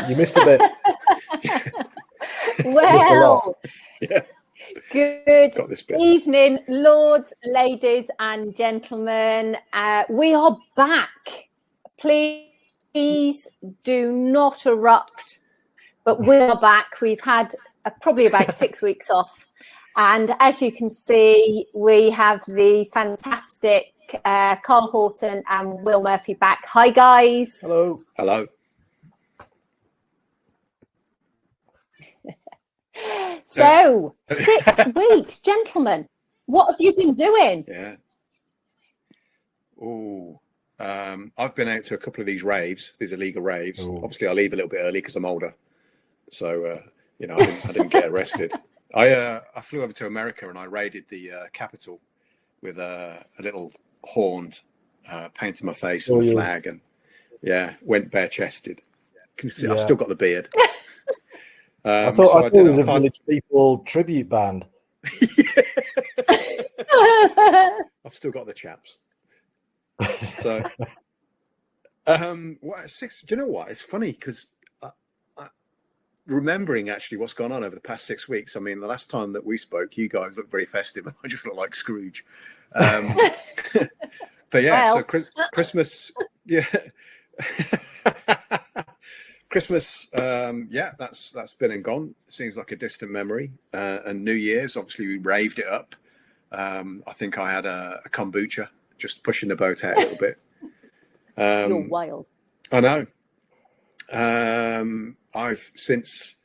You missed a bit. Well, Yeah. Good Got this bit. evening, lords, ladies, and gentlemen. We are back. Please do not erupt, but we are back. We've had probably about 6 weeks off. And as you can see, we have the fantastic Carl Horton and Will Murphy back. Hi, guys. Hello. Hello. So, 6 weeks, gentlemen. What have you been doing? Yeah. I've been out to a couple of these raves, these illegal raves. Ooh. Obviously, I leave a little bit early because I'm older. So, I didn't get arrested. I flew over to America and I raided the Capitol with a little horned, painted my face and a flag, and went bare chested. Can you see? Yeah. I've still got the beard. I thought it was a Village People tribute band. I've still got the chaps. So, do you know what? It's funny because remembering actually what's gone on over the past 6 weeks. I mean, the last time that we spoke, you guys looked very festive, and I just look like Scrooge. But yeah, so Christmas, yeah. Christmas, that's been and gone. Seems like a distant memory. And New Year's, obviously, we raved it up. I think I had a kombucha, just pushing the boat out a little bit. You're wild. I know. I've since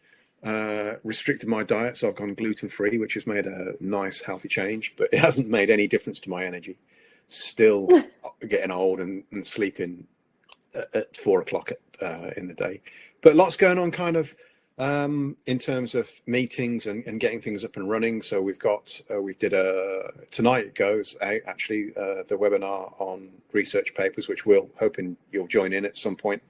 restricted my diet, so I've gone gluten-free, which has made a nice, healthy change, but it hasn't made any difference to my energy. Still getting old and sleeping at 4 o'clock in the day, but lots going on kind of in terms of meetings and getting things up and running. So we've got tonight it goes out actually the webinar on research papers, which we'll hoping you'll join in at some point.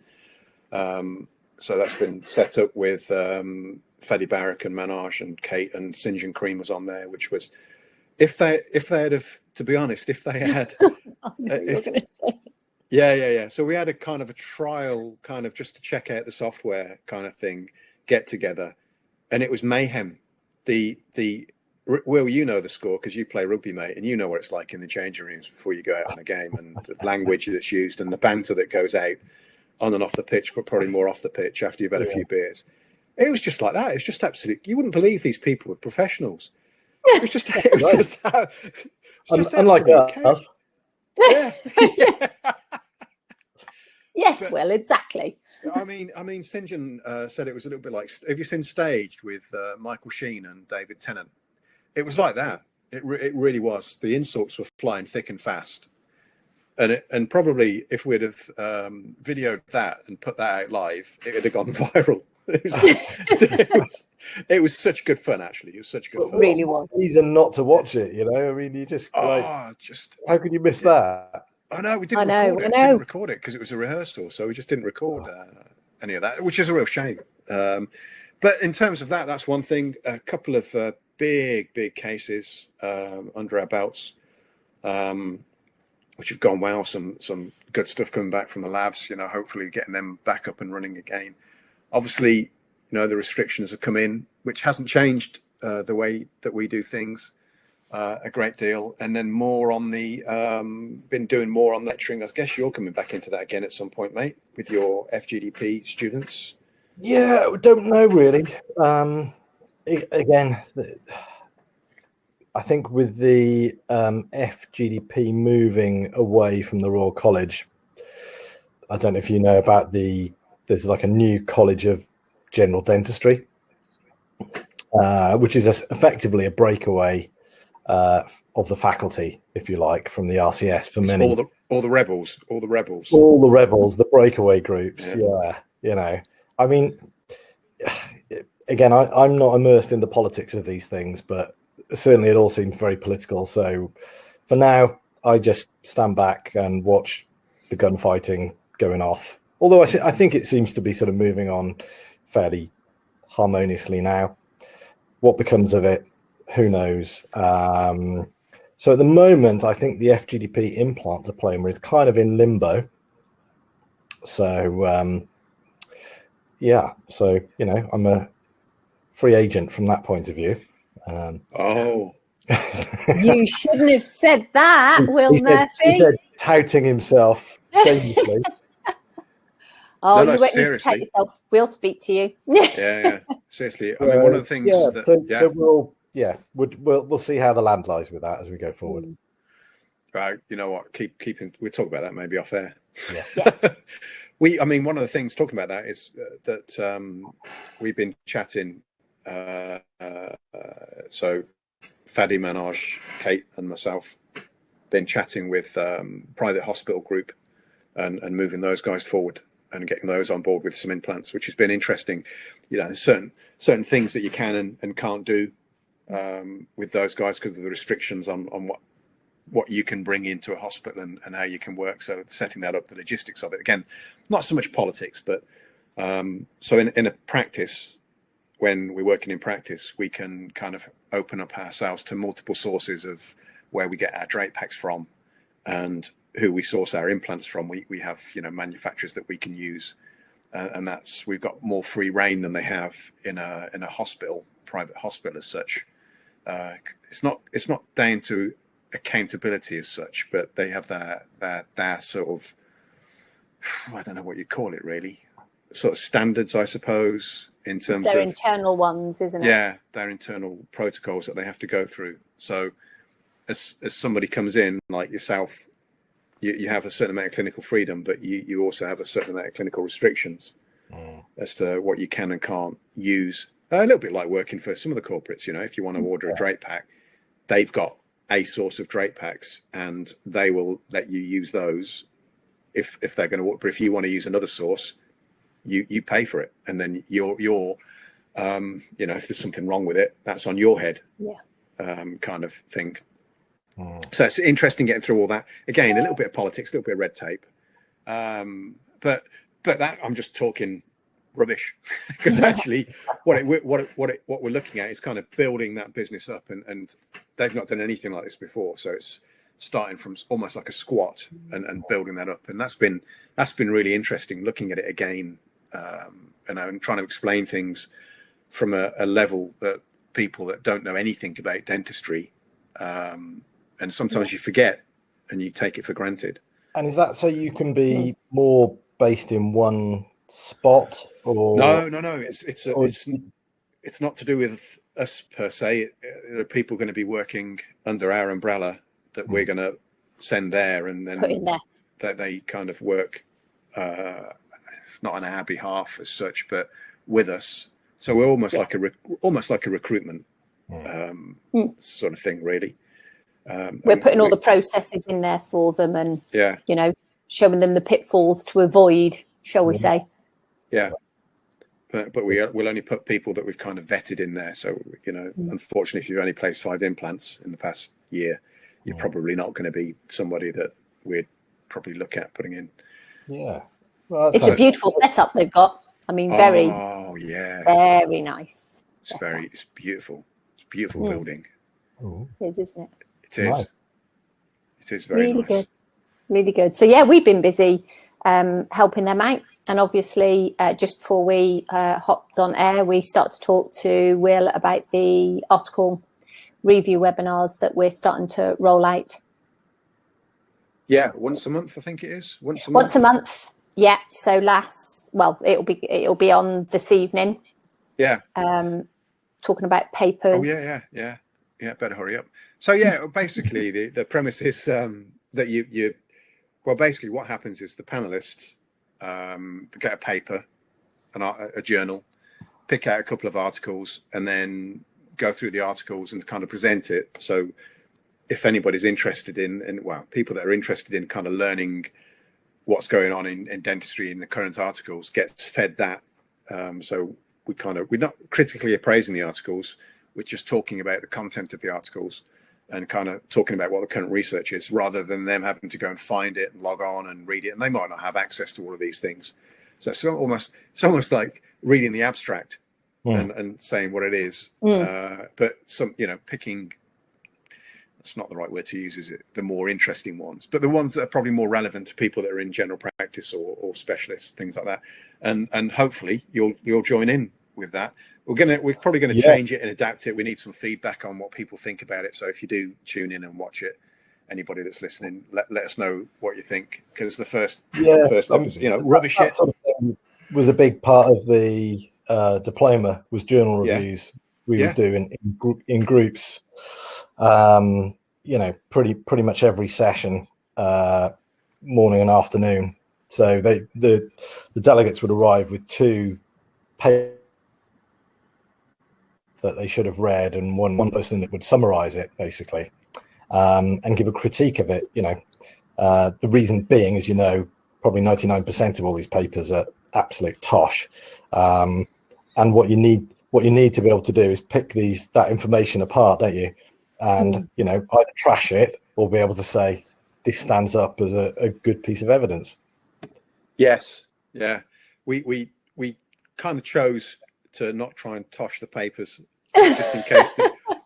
So that's been set up with Fadi Barak and Manaj and Kate, and Singe and Cream was on there, which was if they had have, to be honest, if they had Yeah. So we had a kind of a trial, kind of just to check out the software kind of thing, get together, and it was mayhem. Will, you know the score because you play rugby, mate, and you know what it's like in the changing rooms before you go out on a game, and the language that's used and the banter that goes out on and off the pitch, but probably more off the pitch after you've had a few beers. It was just like that. It's just absolute. You wouldn't believe these people were professionals. It was just unlike us. Yeah. Yes, but, well, exactly. I mean, St. John said it was a little bit like, have you seen Staged with Michael Sheen and David Tennant? It was like that. It really was. The insults were flying thick and fast. And probably if we'd have videoed that and put that out live, it would have gone viral. It was such good fun, actually. It was such good fun. It really was. Reason not to watch it, I mean, you just how could you miss that? I know, we didn't didn't record it because it was a rehearsal, so we just didn't record any of that, which is a real shame. But in terms of that, that's one thing. A couple of big cases under our belts, which have gone well. Some good stuff coming back from the labs. Hopefully getting them back up and running again. Obviously, the restrictions have come in, which hasn't changed the way that we do things a great deal. And then more on the been doing more on lecturing. I guess you're coming back into that again at some point, mate, with your FGDP students. Yeah, don't know really. Again, I think with the FGDP moving away from the Royal College, I don't know if you know about there's like a new College of General Dentistry, which is effectively a breakaway of the faculty, if you like, from the RCS for many. All the rebels, the breakaway groups. Yeah. I mean, again, I'm not immersed in the politics of these things, but certainly it all seems very political. So for now, I just stand back and watch the gunfighting going off. Although I think it seems to be sort of moving on fairly harmoniously now. What becomes of it, who knows? So at the moment, I think the FGDP implant diploma is kind of in limbo. So Yeah, so I'm a free agent from that point of view. You shouldn't have said that, Will Murphy. He said touting himself shamelessly. Oh, no, you won't seriously. need to take yourself. We'll speak to you. yeah, seriously. I mean, one of the things so we'll see how the land lies with that as we go forward. Right, you know what? Keeping. We'll talk about that maybe off air. Yeah. I mean, one of the things talking about that is that we've been chatting. So Fadi Manaj, Kate, and myself been chatting with private hospital group and moving those guys forward and getting those on board with some implants, which has been interesting. Certain things that you can and can't do with those guys because of the restrictions on what you can bring into a hospital and how you can work. So setting that up, the logistics of it, again, not so much politics, but so in a practice, when we're working in practice, we can kind of open up ourselves to multiple sources of where we get our drape packs from and who we source our implants from. We have manufacturers that we can use, and we've got more free reign than they have in a hospital, private hospital as such. It's not down to accountability as such, but they have their sort of, I don't know what you call it really, sort of standards, I suppose, in terms of their internal ones, isn't it? Yeah, their internal protocols that they have to go through. So as somebody comes in like yourself, you have a certain amount of clinical freedom, but you also have a certain amount of clinical restrictions as to what you can and can't use. A little bit like working for some of the corporates, if you want to order a drape pack, they've got a source of drape packs and they will let you use those if they're going to. But if you want to use another source, you pay for it, and then you're if there's something wrong with it, that's on your head. Kind of thing. So it's interesting getting through all that. Again, a little bit of politics, a little bit of red tape, but that I'm just talking rubbish because actually what we're looking at is kind of building that business up, and they've not done anything like this before, so it's starting from almost like a squat and building that up, and that's been really interesting looking at it again, and trying to explain things from a level that people that don't know anything about dentistry, and sometimes you forget and you take it for granted. And is that so you can be more based in one spot, or no, it's not to do with us per se. There are people going to be working under our umbrella that we're going to send there, and then that they kind of work not on our behalf as such, but with us. So we're almost like a recruitment sort of thing, really. We're putting all the processes in there for them, and showing them the pitfalls to avoid, shall we say? Yeah, but we'll only put people that we've kind of vetted in there. So unfortunately, if you've only placed 5 implants in the past year, you're probably not going to be somebody that we'd probably look at putting in. Yeah, it's a beautiful setup they've got. I mean, very nice. It's beautiful. It's a beautiful building. It is, isn't it? It is. Nice. It is very really nice. Good. Really good. So yeah, we've been busy helping them out, and obviously just before we hopped on air, we started to talk to Will about the article review webinars that we're starting to roll out. Yeah, once a month, I think it is. Once a month. Yeah. So it'll be on this evening. Yeah. Talking about papers. Oh yeah. Better hurry up. So yeah, basically the premise is that you basically what happens is the panelists get a paper, a journal, pick out a couple of articles, and then go through the articles and kind of present it. So if anybody's interested people that are interested in kind of learning what's going on in dentistry in the current articles gets fed that. So we're not critically appraising the articles. We're just talking about the content of the articles and kind of talking about what the current research is, rather than them having to go and find it and log on and read it. And they might not have access to all of these things. So it's almost like reading the abstract and saying what it is. But picking, that's not the right word to use, is it? The more interesting ones, but the ones that are probably more relevant to people that are in general practice or specialists, things like that. and hopefully you'll join in with that. We're probably gonna change it and adapt it. We need some feedback on what people think about it. So if you do tune in and watch it, anybody that's listening, let us know what you think, because the first episode, rubbish that sort of thing was a big part of the diploma, was journal reviews. We would do in groups, pretty much every session, morning and afternoon. So the delegates would arrive with 2 papers that they should have read, and one person that would summarize it basically, and give a critique of it. The reason being, as you know, probably 99% of all these papers are absolute tosh, and what you need to be able to do is pick that information apart, don't you? And either trash it or be able to say this stands up as a good piece of evidence. Yes, yeah, we kind of chose to not try and tosh the papers,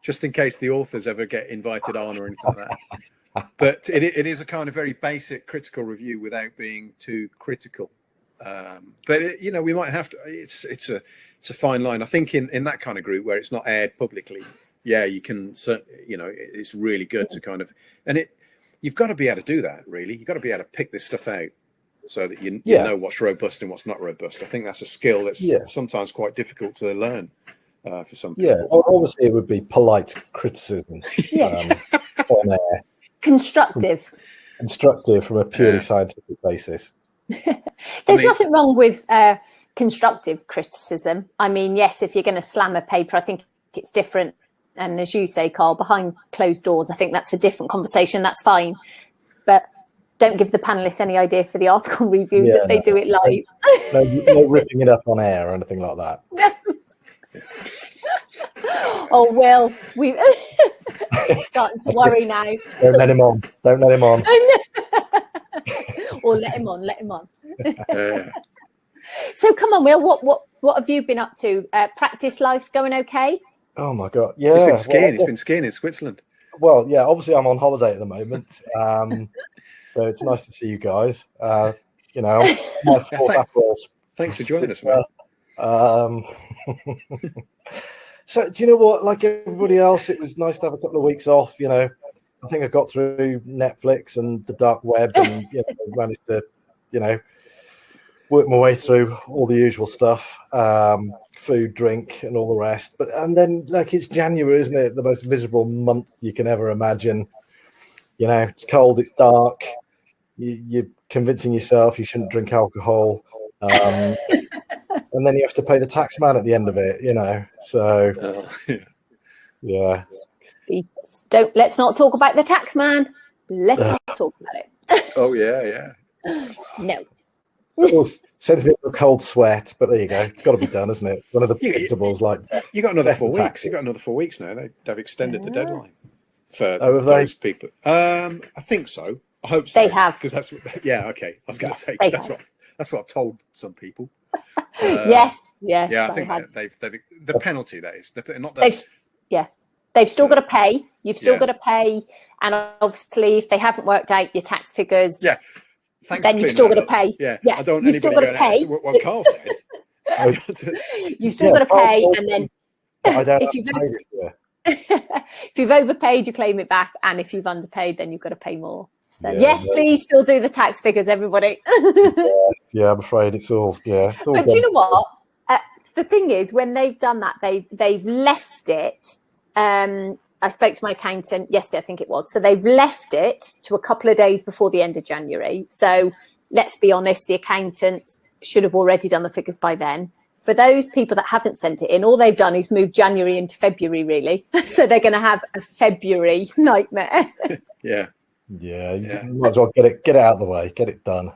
just in case the authors ever get invited on or anything like that. But it is a kind of very basic critical review without being too critical. But we might have to. It's a fine line. I think in that kind of group where it's not aired publicly, you can. It's really good to kind of, and you've got to be able to do that. Really, you've got to be able to pick this stuff out so that you know what's robust and what's not robust. I think that's a skill that's sometimes quite difficult to learn for some people. Yeah, obviously it would be polite criticism on air. Constructive From a purely scientific basis. There's nothing wrong with constructive criticism. I mean, yes, if you're going to slam a paper, I think it's different. And as you say, Carl, behind closed doors, I think that's a different conversation. That's fine. But don't give the panelists any idea for the article reviews that they do it live. No ripping it up on air or anything like that. Oh, well, we're starting to worry now. Don't let him on. Or let him on. So come on, Will, what have you been up to? Practice life going okay? Oh my God, yeah. He's been skiing. He's been skiing in Switzerland. Well, yeah. Obviously, I'm on holiday at the moment, so it's nice to see you guys. My fourth Aperol's. Thanks for joining us, man. So do you know what? Like everybody else, it was nice to have a couple of weeks off. I think I got through Netflix and the dark web, and managed to, work my way through all the usual stuff, food, drink, and all the rest. And then, it's January, isn't it? The most miserable month you can ever imagine. It's cold, it's dark. You're convincing yourself you shouldn't drink alcohol, and then you have to pay the tax man at the end of it. So yeah. Let's not talk about the tax man. Let's not talk about it. Oh yeah. No. It sends me a cold sweat, but there you go. It's got to be done, isn't it? One of the predictables, you got another 4 weeks. You got another 4 weeks now. They've extended the deadline for have those people. I think so. I hope so. They have, because that's okay. I was going to say that's what I've told some people. Yes. Yeah, I think they've the penalty that is not that. They've still got to pay. You've still got to pay, and obviously, if they haven't worked out your tax figures, then you've still got to pay. Yeah. I don't. You've still got to pay. What Carl said. You've still got to pay, and then if you've overpaid, you claim it back, and if you've underpaid, then you've got to pay more. So please still do the tax figures, everybody. Yeah, I'm afraid it's all. Yeah, it's all but do you know what? The thing is, when they've done that, they've left it. I spoke to my accountant yesterday, I think it was. So they've left it to a couple of days before the end of January. So let's be honest, the accountants should have already done the figures by then. For those people that haven't sent it in, all they've done is move January into February, really. So they're going to have a February nightmare. Yeah, you might as well get it out of the way, get it done.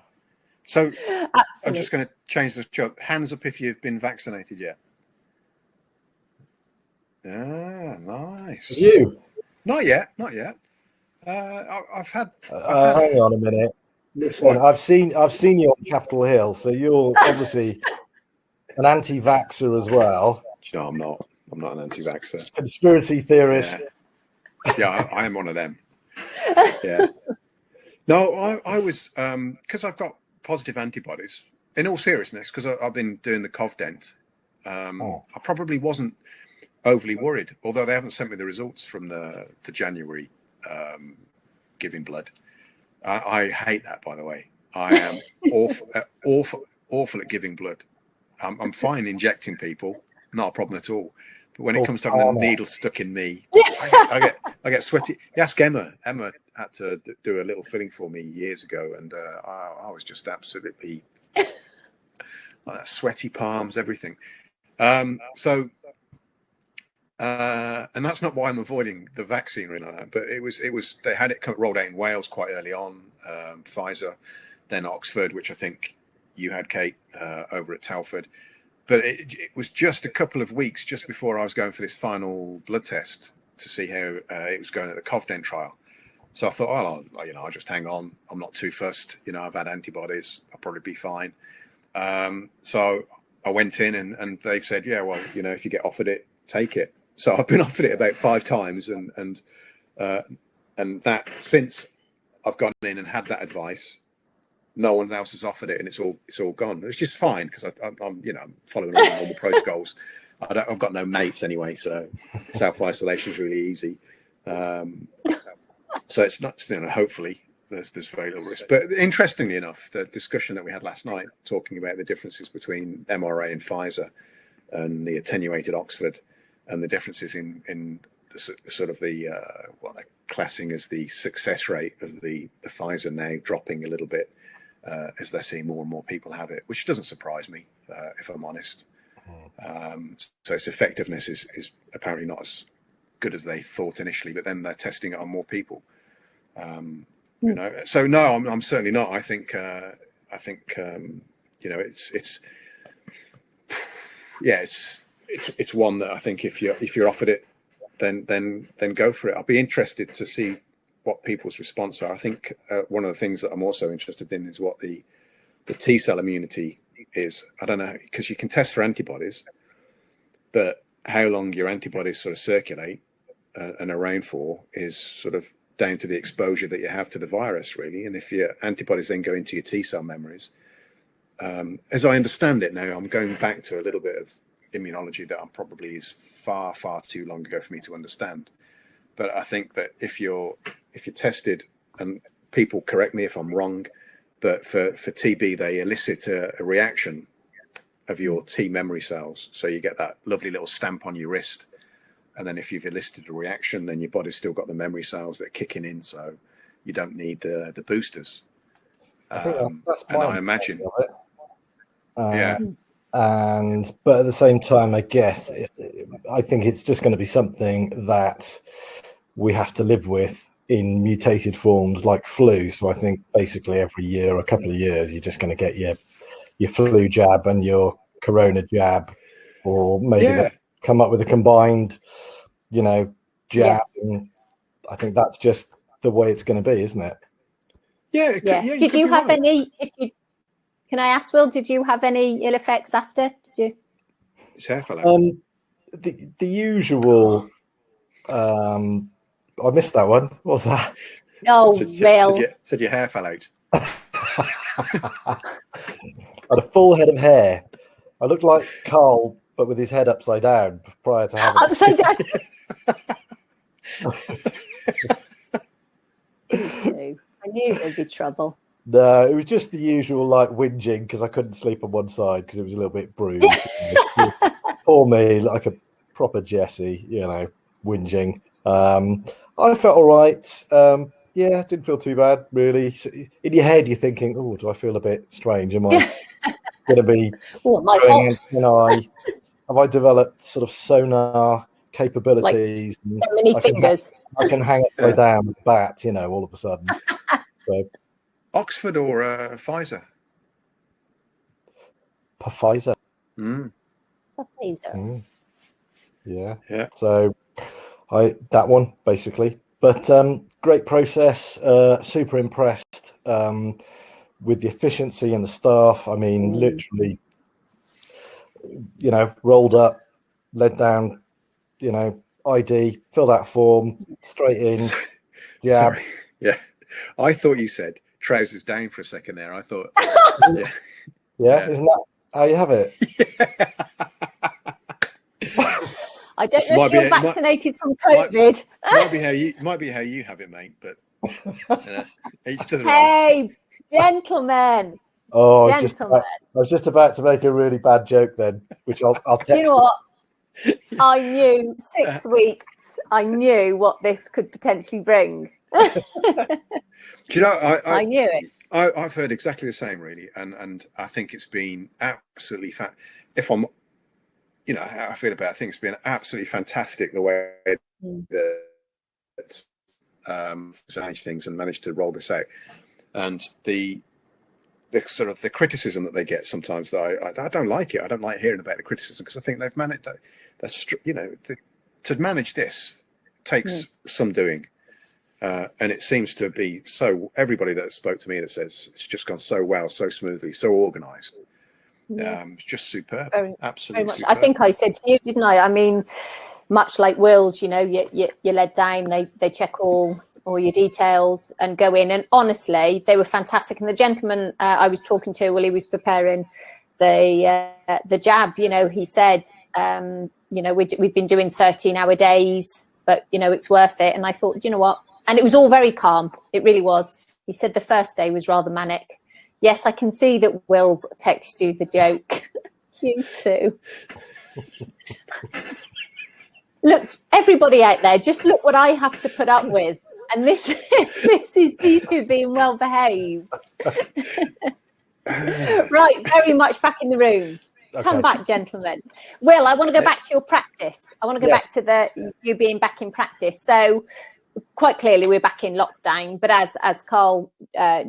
So I'm just going to change this job. Hands up if you've been vaccinated yet. Ah, nice. You? Not yet. I've had. Hang on a minute. Listen, I've seen you on Capitol Hill, so you're obviously an anti-vaxxer as well. No, I'm not. I'm not an anti-vaxxer. Conspiracy theorist. Yeah, I am one of them. Yeah. No, I was because I've got positive antibodies. in all seriousness, because I've been doing the Covdent, I probably wasn't overly worried, although they haven't sent me the results from the January giving blood. I hate that, by the way. I am awful at giving blood. I'm fine injecting people, not a problem at all. But when it comes to having a needle stuck in me, I get sweaty. You ask Emma. Emma had to do a little filling for me years ago, and I was just absolutely sweaty palms, everything. And that's not why I'm avoiding the vaccine or anything like that. But it was they had it rolled out in Wales quite early on, Pfizer, then Oxford, which I think you had, Kate, over at Telford. But it was just a couple of weeks just before I was going for this final blood test to see how it was going at the Covdent trial. So I thought, I'll just hang on. I'm not too fussed. I've had antibodies. I'll probably be fine. So I went in and they've said, yeah, well, if you get offered it, take it. So I've been offered it about 5 times, and that since I've gone in and had that advice, no one else has offered it, and it's all gone. It's just fine because I'm following all the normal protocols. I've got no mates anyway, so self-isolation is really easy. So it's not, hopefully there's very little risk. But interestingly enough, the discussion that we had last night talking about the differences between mRNA and Pfizer and the attenuated Oxford, and the differences in the sort of the what they're classing as the success rate of the Pfizer now dropping a little bit as they're seeing more and more people have it, which doesn't surprise me, if I'm honest. So its effectiveness is apparently not as good as they thought initially, but then they're testing it on more people. So no, I'm certainly not. I think it's one that I think if you're offered it, then go for it. I'll be interested to see what people's response are. I think one of the things that I'm also interested in is what the T cell immunity is. I don't know, because you can test for antibodies, but how long your antibodies sort of circulate and around for is sort of down to the exposure that you have to the virus, really. And if your antibodies then go into your T cell memories, as I understand it now, I'm going back to a little bit of immunology that probably is far, far too long ago for me to understand. But I think that if you're tested, and people correct me if I'm wrong, but for TB, they elicit a reaction of your T memory cells. So you get that lovely little stamp on your wrist. And then if you've elicited a reaction, then your body's still got the memory cells that are kicking in. So you don't need the boosters. I think that's my and I imagine. But at the same time, I guess I think it's just going to be something that we have to live with in mutated forms like flu. So I think basically every year or a couple of years, you're just going to get your flu jab and your corona jab, or maybe come up with a combined, jab. Yeah. And I think that's just the way it's going to be, isn't it? Yeah. Did you have any? Can I ask, Will? Did you have any ill effects after? Did you? His hair fell out. The usual. I missed that one. What was that? Oh, said your hair fell out. I had a full head of hair. I looked like Carl, but with his head upside down prior to having upside down. I knew there'd be trouble. No, it was just the usual whinging because I couldn't sleep on one side because it was a little bit bruised. Poor me, like a proper Jesse, whinging. I felt all right. Didn't feel too bad, really. In your head, you're thinking, "Oh, do I feel a bit strange? Am I going to be? Have I developed sort of sonar capabilities? Like many fingers. I can hang upside down with a bat, all of a sudden." So, Oxford or Pfizer? Pfizer. Pfizer. Yeah. So that one basically, but great process. Super impressed with the efficiency and the staff. I mean, literally, rolled up, led down, ID, fill that form, straight in. Yeah. Sorry. Yeah. I thought you said trousers down for a second there. I thought, Yeah, isn't that how you have it? I don't know if you're vaccinated from COVID. Might be how you have it, mate. But each to their own. Hey, gentlemen. Oh, I was just about to make a really bad joke then, which I'll text you. Do you know what? I knew 6 weeks. I knew what this could potentially bring. Do you know? I knew it. I've heard exactly the same, really, and I think it's been absolutely if I'm, you know, how I feel about it, I think it's been absolutely fantastic the way that managed things and managed to roll this out, and the sort of the criticism that they get sometimes that I don't like it. I don't like hearing about the criticism because I think they've managed that. That's, you know, to manage this takes some doing. And it seems to be everybody that spoke to me that says it's just gone so well, so smoothly, so organised. It's just superb. Absolutely superb. I think I said to you, didn't I? I mean, much like Will's, you know, you're led down, they check all your details and go in. And honestly, they were fantastic. And the gentleman I was talking to while he was preparing the jab, you know, he said, you know, we've been doing 13-hour days, but, you know, it's worth it. And I thought, you know what? And it was all very calm. It really was. He said the first day was rather manic. Yes, I can see that Will's texted you the joke. You too. Look, everybody out there, just look what I have to put up with. And this is these two being well behaved. Right, very much back in the room. Okay. Come back, gentlemen. Will, I want to go back to your practice. I want to go back to you being back in practice. So quite clearly we're back in lockdown, but as Carl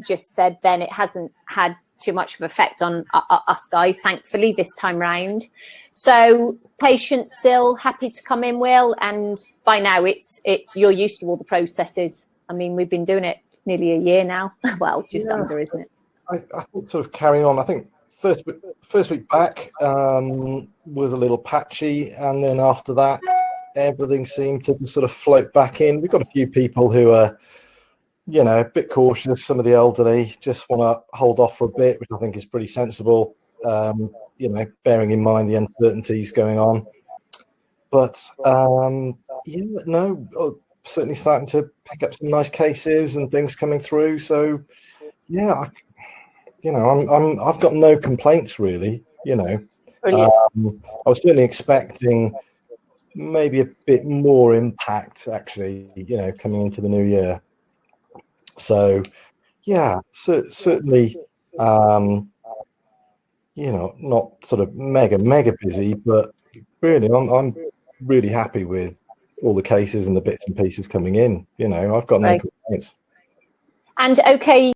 just said, then it hasn't had too much of effect on us guys, thankfully, this time round. So patients still happy to come in, Will, and by now it's you're used to all the processes. I mean, we've been doing it nearly a year now. Well, just under, isn't it? I think sort of carrying on. I think first week back was a little patchy, and then after that everything seemed to sort of float back in. We've got a few people who are, you know, a bit cautious. Some of the elderly just want to hold off for a bit, which I think is pretty sensible, you know, bearing in mind the uncertainties going on. But, certainly starting to pick up some nice cases and things coming through. So, yeah, I've got no complaints, really, you know. I was certainly expecting maybe a bit more impact, actually, you know, coming into the new year. So, yeah, certainly, you know, not sort of mega busy, but really, I'm really happy with all the cases and the bits and pieces coming in. You know, I've got no complaints. And okay,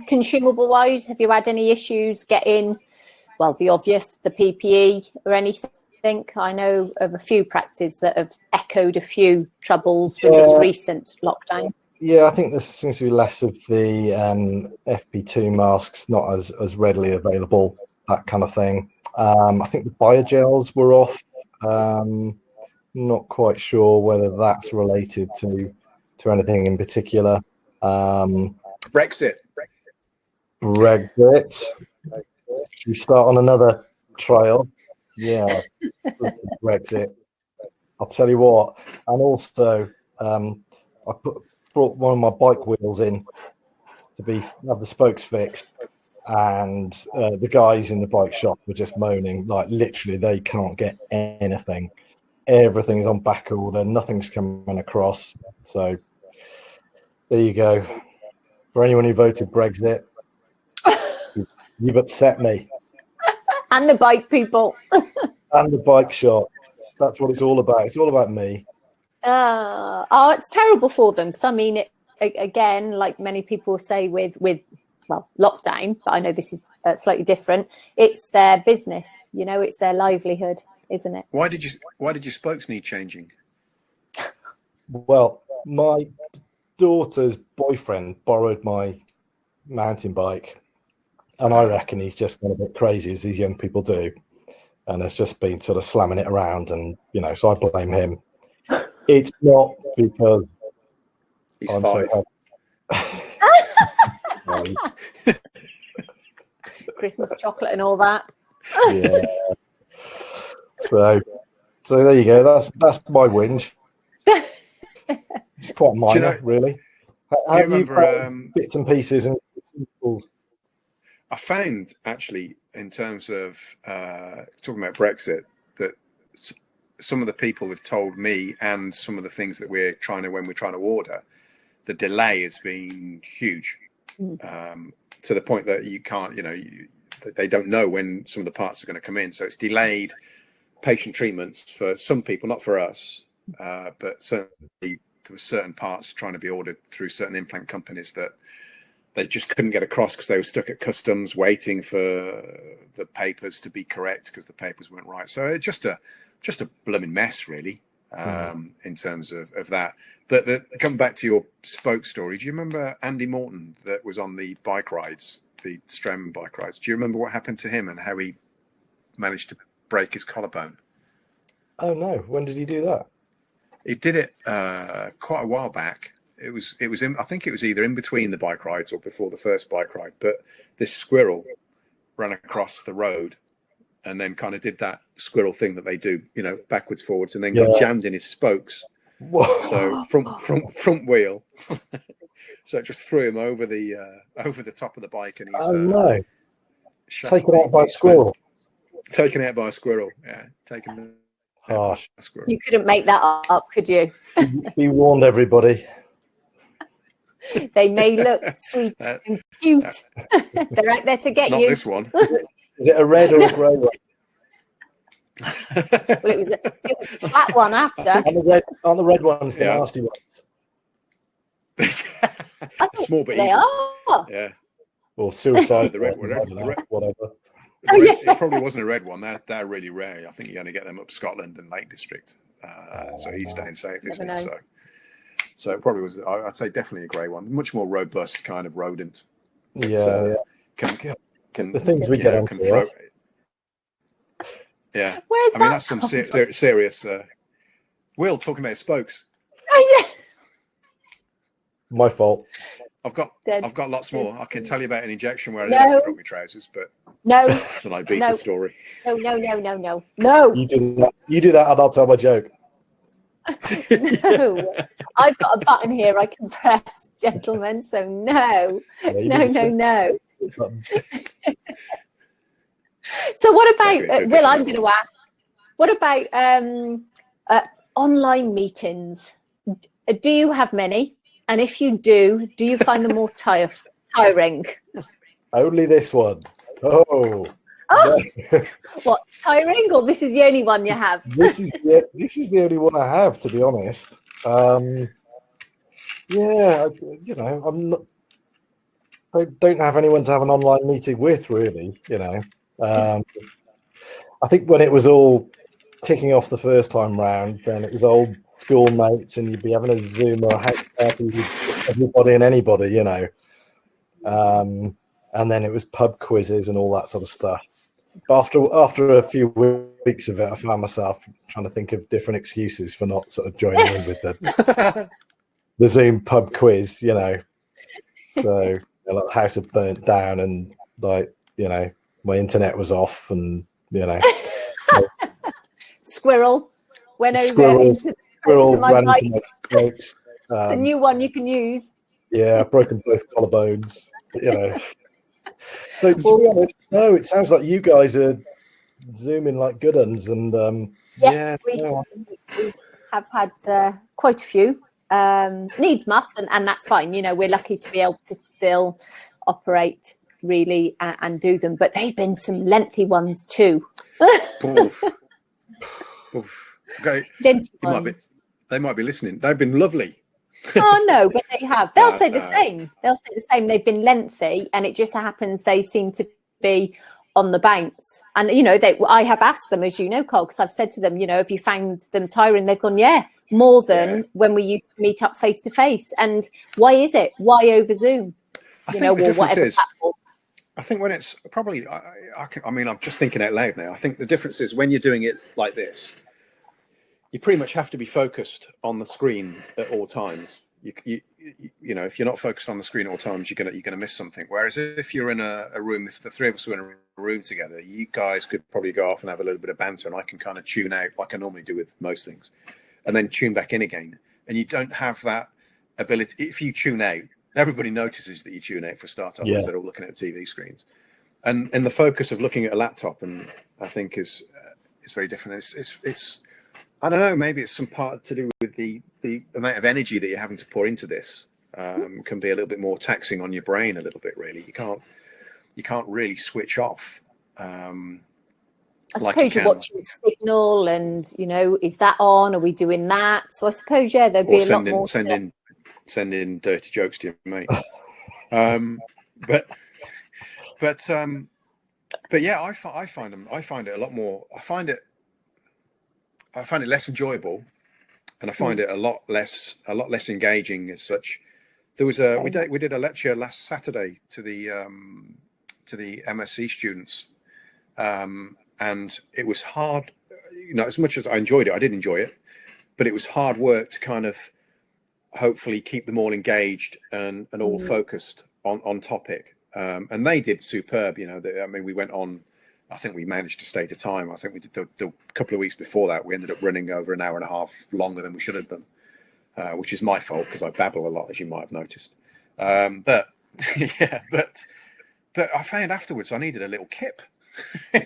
consumable wise, have you had any issues getting, well, the obvious, the PPE or anything? I know of a few practices that have echoed a few troubles with this recent lockdown. Yeah, I think there seems to be less of the FP2 masks, not as readily available, that kind of thing. I think the biogels were off. Not quite sure whether that's related to anything in particular. Brexit. Should we start on another trail? Yeah, Brexit. I'll tell you what. And also, I brought one of my bike wheels in to have the spokes fixed, and the guys in the bike shop were just moaning, like literally they can't get anything. Everything's on back order, nothing's coming across. So there you go. For anyone who voted Brexit, you've upset me. And the bike people. And the bike shop. That's what it's all about. It's all about me. It's terrible for them. Because I mean, again, like many people say with lockdown, but I know this is slightly different. It's their business, you know, it's their livelihood, isn't it? Why did your spokes need changing? Well, my daughter's boyfriend borrowed my mountain bike. And I reckon he's just gone a bit crazy, as these young people do, and has just been sort of slamming it around. And, you know, so I blame him. It's not because he's 5. Christmas chocolate and all that. Yeah. So there you go. That's my whinge. It's quite minor, really. How do you find bits and pieces and tools? I found actually, in terms of talking about Brexit, that some of the people have told me, and some of the things that when we're trying to order, the delay has been huge, to the point that you can't, they don't know when some of the parts are going to come in. So it's delayed patient treatments for some people, not for us, but certainly there were certain parts trying to be ordered through certain implant companies that they just couldn't get across because they were stuck at customs waiting for the papers to be correct because the papers weren't right. So it's just a blooming mess, really, in terms of that. But coming back to your spoke story, do you remember Andy Morton that was on the bike rides, the Strandman bike rides? Do you remember what happened to him and how he managed to break his collarbone? Oh no! When did he do that? He did it quite a while back. It was I think it was either in between the bike rides or before the first bike ride. But this squirrel ran across the road and then kind of did that squirrel thing that they do, backwards, forwards, and then got jammed in his spokes. Whoa. So front wheel. So it just threw him over the top of the bike, and he's no, taken out by a squirrel. Taken out by a squirrel. Yeah, taken. Harsh. A squirrel. You couldn't make that up, could you? Be warned, everybody. They may look sweet and cute. They're out there to get Not you. This one. Is it a red or a grey one? Well, it was a flat one after. Aren't the red ones the nasty ones? I think small but they evil. are. Yeah. Or suicide. The red, whatever. It probably wasn't a red one. They're really rare. I think you only get them up Scotland and Lake District. So he's staying safe, isn't he? So it probably was. I'd say definitely a grey one. Much more robust kind of rodent. Yeah. Can the things we get onto. Throw, yeah. Where's that? That's some serious. Will talking about spokes. Oh yeah. My fault. I've got lots more. I can tell you about an injection where I No. didn't drop my trousers, but it's an Ibiza story. No. You do that, and I'll tell my joke. No, I've got a button here I can press, gentlemen. So no. So what about Will? I'm going to ask. What about online meetings? Do you have many? And if you do you find them more tiring? Only this one. Oh. What, tiring, or this is the only one you have? This is the only one I have, to be honest. I'm not. I don't have anyone to have an online meeting with, really. I think when it was all kicking off the first time round, then it was old schoolmates, and you'd be having a Zoom or a house party with everybody and anybody, and then it was pub quizzes and all that sort of stuff. After a few weeks of it, I found myself trying to think of different excuses for not sort of joining in with the Zoom pub quiz, So the house had burnt down, and my internet was off, and Squirrel went over. Squirrel ran into my spokes. The new one you can use. Yeah, I've broken both collarbones. So to be honest, no, it sounds like you guys are zooming like good uns, and we have had quite a few. Needs must, and that's fine. We're lucky to be able to still operate really and do them, but they've been some lengthy ones too. Okay, they might be listening. They've been lovely. Oh no, but they have. They'll say the same. They'll say the same. They've been lengthy, and it just happens they seem to be on the bounce. And I have asked them, as you know, Cole, because I've said to them, have you found them tiring? They've gone, more than when we used to meet up face to face. And why is it? Why over Zoom? I think the difference is, I think when it's probably, I'm just thinking out loud now. I think the difference is when you're doing it like this, you pretty much have to be focused on the screen at all times. You know, if you're not focused on the screen at all times, you're gonna miss something. Whereas if you're in a room, if the three of us were in a room together, you guys could probably go off and have a little bit of banter, and I can kind of tune out like I normally do with most things, and then tune back in again. And you don't have that ability. If you tune out, everybody notices that you tune out for a start off because they're all looking at the TV screens. And the focus of looking at a laptop, and I think is very different. It's I don't know, maybe it's some part to do with the amount of energy that you're having to pour into this. Can be a little bit more taxing on your brain a little bit. Really, you can't really switch off. I suppose you're watching the signal, and you know, is that on? Are we doing that? So I suppose there'd be a lot more. Send in dirty jokes to your mate. But yeah, I find it a lot more. I find it less enjoyable, and I find it a lot less engaging as such. There was we did a lecture last Saturday to the MSc students, and it was hard. You know, as much as I enjoyed it, I did enjoy it, but it was hard work to kind of hopefully keep them all engaged and all focused on topic. And they did superb. You know, I mean, we went on. I think we managed to stay to time. I think we did the couple of weeks before that. We ended up running over an hour and a half longer than we should have done, which is my fault because I babble a lot, as you might have noticed. But I found afterwards I needed a little kip. Go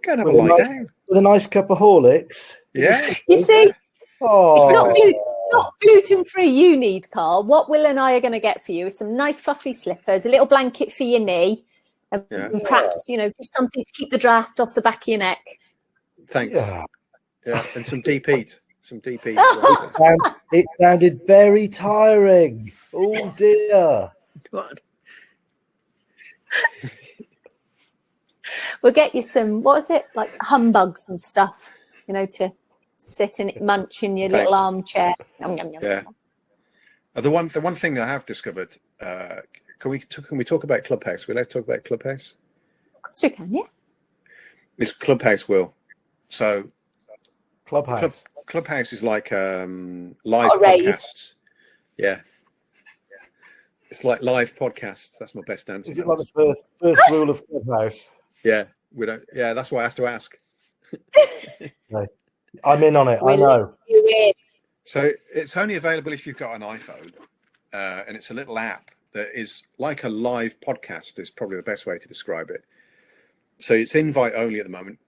and have a lie down with a nice cup of Horlicks. Yeah, you see, it's not gluten-free you need, Carl. What Will and I are going to get for you is some nice fluffy slippers, a little blanket for your knee, and perhaps, you know, just something to keep the draft off the back of your neck. Thanks. Yeah, and some deep heat. It sounded very tiring. Oh dear. We'll get you some, what is it, like humbugs and stuff, you know, to sit and munch in your little armchair. Yeah. The one thing that I have discovered, can we talk about Clubhouse? Will I talk about Clubhouse? Of course we can, yeah. It's Clubhouse, Will. So Clubhouse is like live podcasts. Yeah. It's like live podcasts. That's my best answer. Is it like the first rule of Clubhouse? Yeah, we don't. Yeah, that's why I have to ask. I'm in on it. I know. So it's only available if you've got an iPhone, and it's a little app that is like a live podcast. Is probably the best way to describe it. So it's invite only at the moment.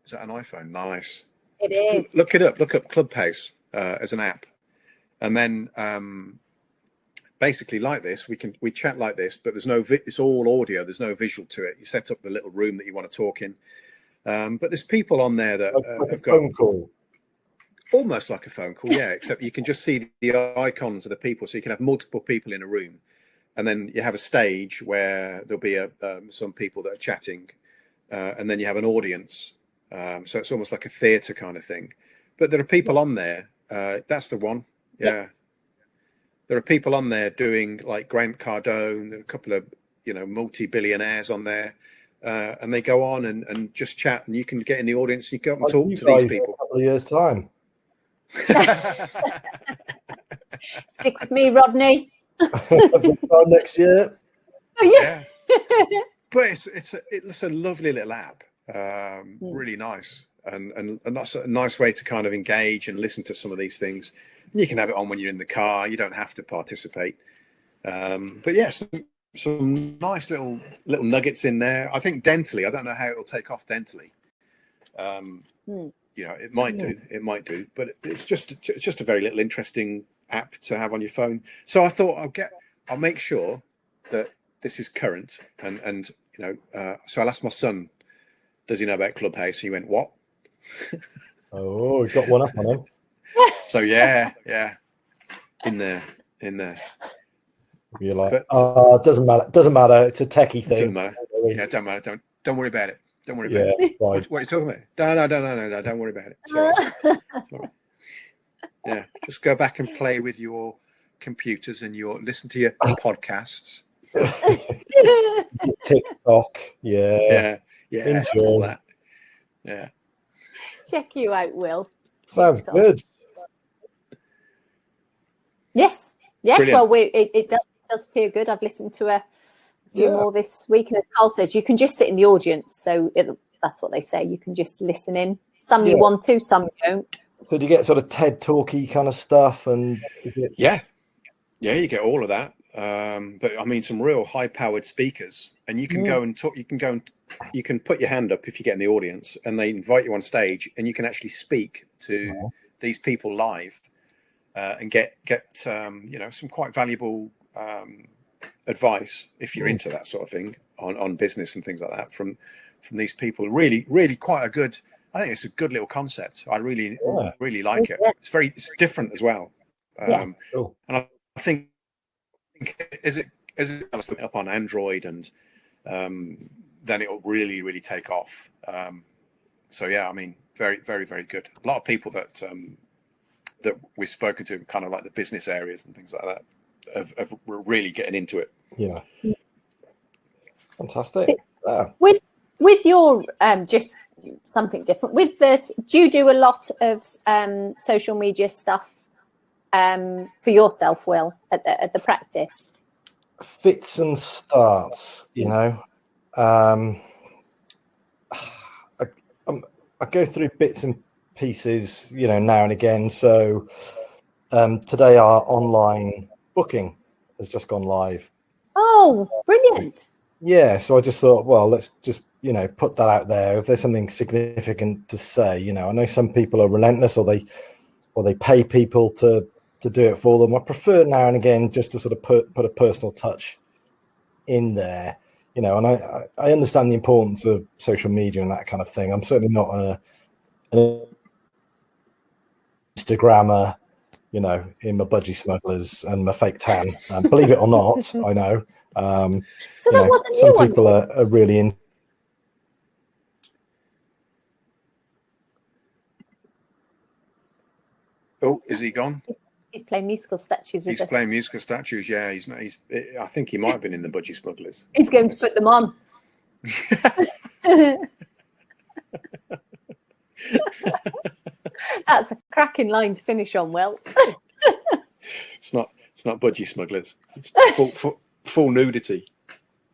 Is that an iPhone? Nice. It is. Look it up. Look up Clubhouse as an app, and then basically like this, we chat like this, but there's no. It's all audio. There's no visual to it. You set up the little room that you want to talk in, but there's people on there that have got phone call. Almost like a phone call, yeah. Except you can just see the icons of the people, so you can have multiple people in a room, and then you have a stage where there'll be some people that are chatting, and then you have an audience. So it's almost like a theatre kind of thing. But there are people on there. That's the one. Yeah. There are people on there doing like Grant Cardone. There are a couple of multi-billionaires on there, and they go on and just chat, and you can get in the audience. And you go up and talk to these people. A couple of years' time. Stick with me, Rodney. This time next year. Oh, yeah. But it's a lovely little app. Really nice, and that's a nice way to kind of engage and listen to some of these things. And you can have it on when you're in the car. You don't have to participate. But yes, some nice little nuggets in there. I think dentally, I don't know how it'll take off dentally. It might do, but it's just a very little interesting app to have on your phone. So I thought I'll make sure that this is current, and so I'll ask my son, does he know about Clubhouse? He went, what? Oh, he's got one up on him. So yeah, in there. You're like, it doesn't matter. It's a techie thing. Doesn't matter. Yeah, don't matter. Don't worry about it. Don't worry about it. What are you talking about? No. Don't worry about it. Sorry. Yeah, just go back and play with your computers and listen to your podcasts. TikTok. Yeah. Enjoy all that. Yeah. Check you out, Will. Sounds good. Yes. Brilliant. Well, it does appear good. I've listened to a few more this week, and as Carl says, you can just sit in the audience. So that's what they say. You can just listen in. Some you want to, some you don't. So do you get sort of TED Talky kind of stuff? And is it... Yeah, you get all of that. But I mean, some real high-powered speakers, and you can go and talk. You can put your hand up if you get in the audience, and they invite you on stage, and you can actually speak to these people live, and get some quite valuable advice if you're into that sort of thing on business and things like that from these people. Really quite a good. I think it's a good little concept. I really like it. It's different as well. And I think as it up on Android, and then it'll really take off. So yeah, I mean, very good. A lot of people that we've spoken to, kind of like the business areas and things like that, of really getting into it. Yeah, fantastic. With your just something different with this, do you do a lot of social media stuff for yourself, Will, at the practice? Fits and starts, I go through bits and pieces, now and again. So today our online booking has just gone live. Oh, brilliant. Yeah, so I just thought, well, let's just put that out there. If there's something significant to say, I know some people are relentless, or they pay people to do it for them. I prefer now and again just to sort of put a personal touch in there, and I understand the importance of social media and that kind of thing. I'm certainly not an Instagrammer, in my budgie smugglers and my fake tan. Believe it or not, I know. So that wasn't some people are really in. Oh, is he gone? He's playing musical statues with us. He's playing musical statues. Yeah, he's. I think he might have been in the budgie smugglers. He's going to put them on. That's a cracking line to finish on, Will. It's not budgie smugglers. It's full nudity.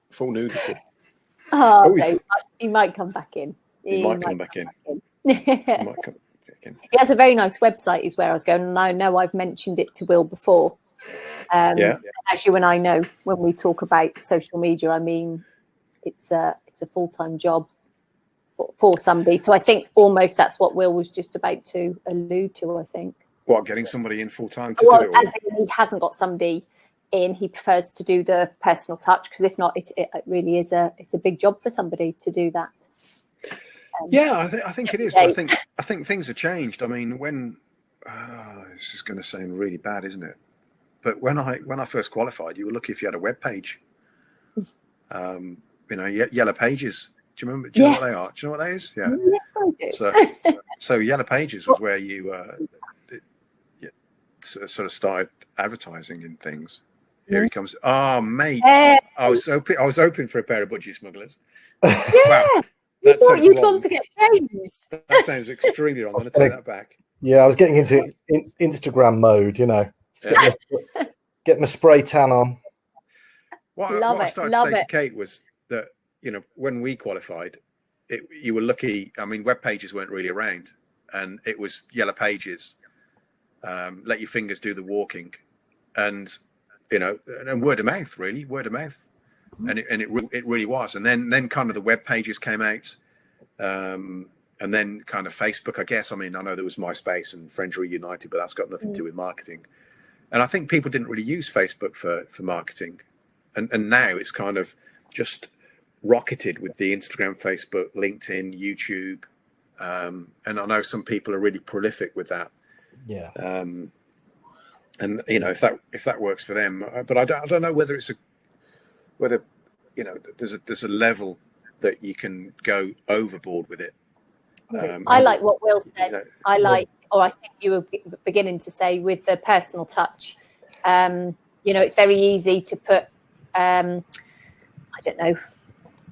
Full nudity. Oh, he might come back in. He might come back in. He has a very nice website, is where I was going, and I know I've mentioned it to Will before. As you and I know, when we talk about social media, I mean, it's a full-time job for somebody. So I think almost that's what Will was just about to allude to, I think. What, getting somebody in full-time to do it? As he hasn't got somebody in, he prefers to do the personal touch, because if not, it really is it's a big job for somebody to do that. I think it is. But I think things have changed. I mean, when this is going to sound really bad, isn't it? But when I first qualified, you were lucky if you had a web page. Yellow Pages. Do you remember? Do you know what they are? Do you know what that is? Yeah. Yes, I do. So Yellow Pages was where you sort of started advertising in things. Here he comes. Oh, mate! I was hoping for a pair of budgie smugglers. Yeah. Wow. You'd want to get changed. That sounds extremely wrong. I'm going to take that back. Yeah, I was getting into Instagram mode, Get my spray tan on. What I started to say to Kate was that, when we qualified, you were lucky. I mean, web pages weren't really around, and it was Yellow Pages. Let your fingers do the walking, and and word of mouth, really, and it really was. And then kind of the web pages came out, and then kind of Facebook, I guess. I mean, I know there was MySpace and Friends Reunited, but that's got nothing to do with marketing. And I think people didn't really use Facebook for marketing, and now it's kind of just rocketed with the Instagram, Facebook, LinkedIn, YouTube, and I know some people are really prolific with that. Yeah. And if that works for them, but I don't know whether there's a level that you can go overboard with it. I like what Will said. I think you were beginning to say with the personal touch. It's very easy to put, I don't know,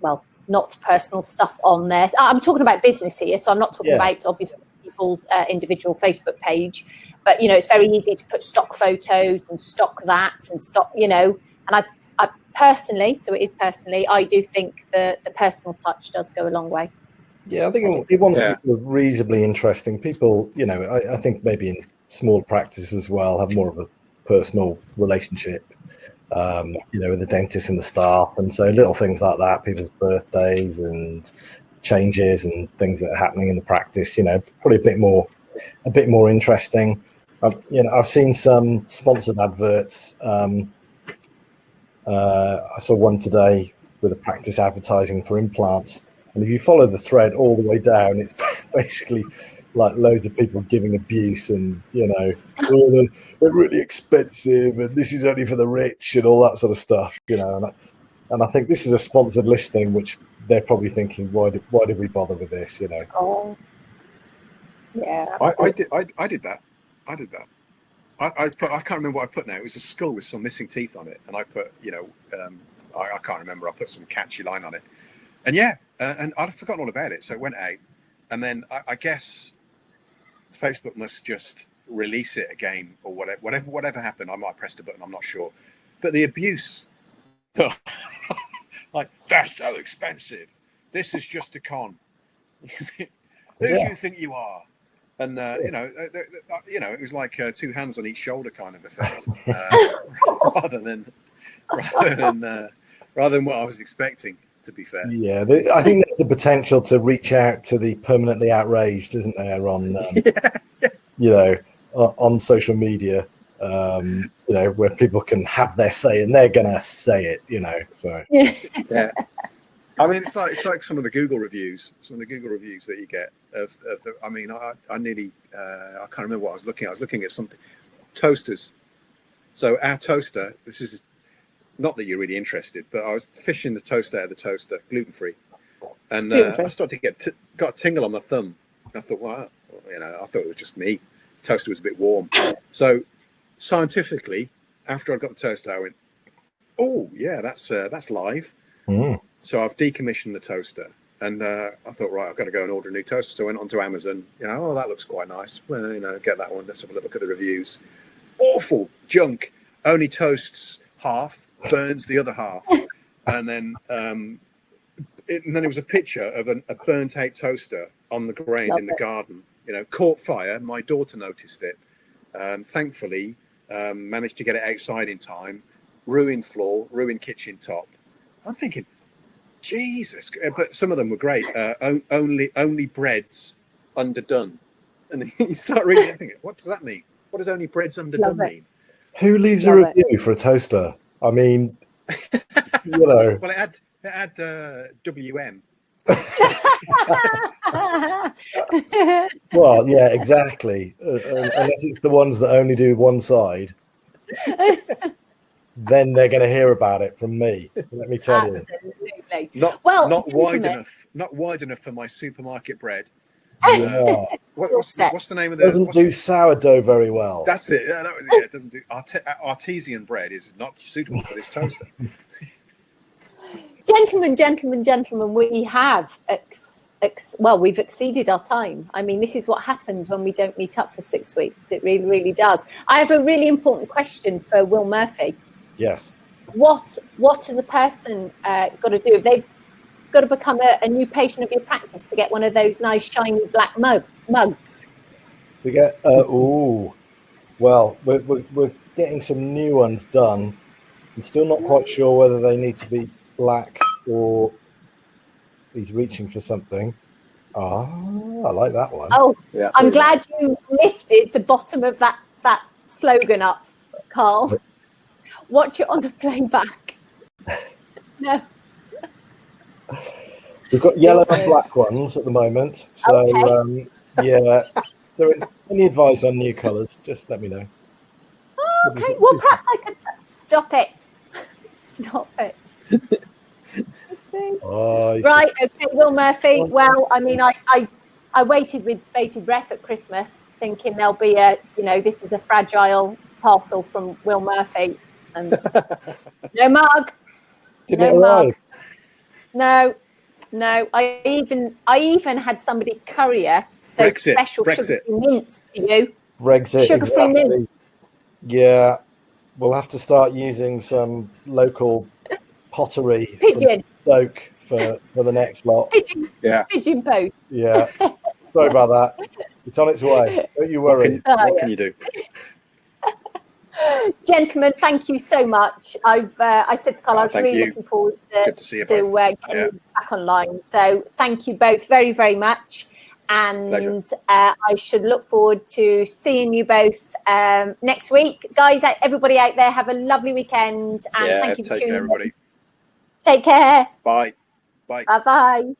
well, not personal stuff on there. I'm talking about business here, so I'm not talking about obviously people's individual Facebook page. But, it's very easy to put stock photos and stock that and stock, and I personally, so it is personally, I do think the personal touch does go a long way. Yeah, I think it wants to be reasonably interesting. People, I think maybe in small practice as well, have more of a personal relationship, with the dentist and the staff. And so little things like that, people's birthdays and changes and things that are happening in the practice, probably a bit more interesting. I've seen some sponsored adverts. I saw one today with a practice advertising for implants. And if you follow the thread all the way down, it's basically like loads of people giving abuse and, they're really expensive and this is only for the rich and all that sort of stuff, And I think this is a sponsored listing, which they're probably thinking, why did we bother with this, Oh, yeah. I did that. I can't remember what I put now. It was a skull with some missing teeth on it. And I put, I can't remember. I put some catchy line on it. And and I'd forgotten all about it. So it went out. And then I guess Facebook must just release it again or whatever happened. I might have pressed a button. I'm not sure. But the abuse, like, that's so expensive. This is just a con. Who do you think you are? And, it was like two hands on each shoulder kind of effect, rather than what I was expecting, to be fair. Yeah, I think there's the potential to reach out to the permanently outraged, isn't there, on, on social media, where people can have their say and they're going to say it, so. Yeah. I mean, it's like some of the Google reviews that you get I nearly, I can't remember what I was looking at. I was looking at something, toasters. So our toaster, this is not that you're really interested, but I was fishing the toaster out of the toaster, gluten-free. And I started to got a tingle on my thumb. I thought, wow, I thought it was just me. Toaster was a bit warm. So scientifically, after I got the toaster, I went, oh yeah, that's live. Mm. So I've decommissioned the toaster, and I thought, right, I've got to go and order a new toaster. So I went onto Amazon. That looks quite nice. Well, get that one. Let's have a look at the reviews. Awful junk. Only toasts half, burns the other half, and then there was a picture of a burnt out toaster on the ground in the garden. Caught fire. My daughter noticed it. Thankfully, managed to get it outside in time. Ruined floor, ruined kitchen top. I'm thinking, Jesus, but some of them were great. Only breads underdone, and you start reading it, thinking, what does that mean? What does only breads underdone mean? Who leaves a review for a toaster? I mean, Well, it had WM. Well, yeah, exactly. Unless it's the ones that only do one side. Then they're going to hear about it from me. Let me tell you. Absolutely. Not wide enough for my supermarket bread. Yeah. What's the name of the? Doesn't do sourdough very well. That's it. Yeah, that was it. It doesn't do artesian bread is not suitable for this toaster. Gentlemen, we have we've exceeded our time. I mean, this is what happens when we don't meet up for 6 weeks. It really, really does. I have a really important question for Will Murphy. Yes. What has the person got to do? If they've got to become a new patient of your practice to get one of those nice shiny black mugs? To get well, we're getting some new ones done. I'm still not quite sure whether they need to be black or he's reaching for something. I like that one. Oh, yeah. I'm glad you lifted the bottom of that slogan up, Carl. Watch it on the playback. No. We've got yellow and black ones at the moment. So, okay. So any advice on new colours, just let me know. Oh, okay. Well, perhaps I could stop it. Stop it. Right. Okay, Will Murphy. Well, I mean, I waited with bated breath at Christmas, thinking there'll be this is a fragile parcel from Will Murphy, and no mug. Didn't it arrive? No. I even had somebody courier those special sugary mints to you. Brexit. Sugar-free Exactly. mint. Yeah, we'll have to start using some local pottery Pigeon. from Stoke for the next lot. Pigeon post. Yeah. Sorry about that. It's on its way. Don't you worry. What can you do? Gentlemen, thank you so much. I said to Carl, I was really looking forward Good to see you both. getting you back online. So thank you both very, very much. And I should look forward to seeing you both next week. Guys, everybody out there, have a lovely weekend. And thank you for tuning in. Take care, everybody. Take care. Bye. Bye. Bye-bye.